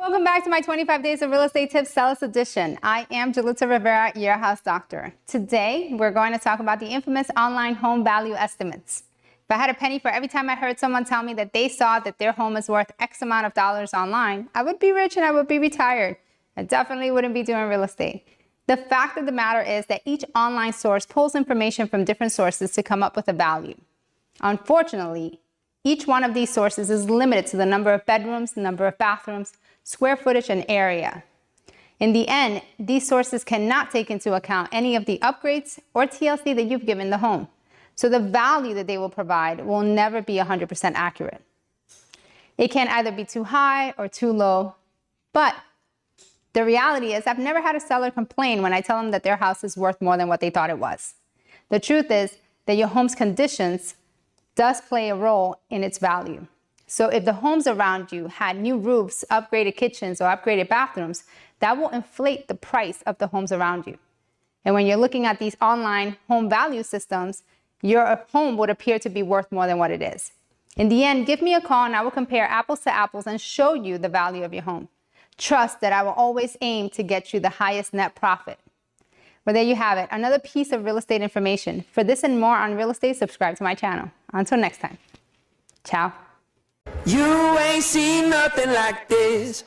Welcome back to my 25 Days of Real Estate Tips Sellers Edition. I am Julissa Rivera, your house doctor. Today, we're going to talk about the infamous online home value estimates. If I had a penny for every time I heard someone tell me that they saw that their home is worth X amount of dollars online, I would be rich and I would be retired. I definitely wouldn't be doing real estate. The fact of the matter is that each online source pulls information from different sources to come up with a value. Unfortunately, each one of these sources is limited to the number of bedrooms, the number of bathrooms, square footage, and area. In the end, these sources cannot take into account any of the upgrades or TLC that you've given the home. So the value that they will provide will never be 100% accurate. It can either be too high or too low, but the reality is I've never had a seller complain when I tell them that their house is worth more than what they thought it was. The truth is that your home's conditions does play a role in its value. So if the homes around you had new roofs, upgraded kitchens, or upgraded bathrooms, that will inflate the price of the homes around you. And when you're looking at these online home value systems, your home would appear to be worth more than what it is. In the end, give me a call and I will compare apples to apples and show you the value of your home. Trust that I will always aim to get you the highest net profit. Well, there you have it, another piece of real estate information. For this and more on real estate, subscribe to my channel. Until next time, ciao. You ain't seen nothing like this.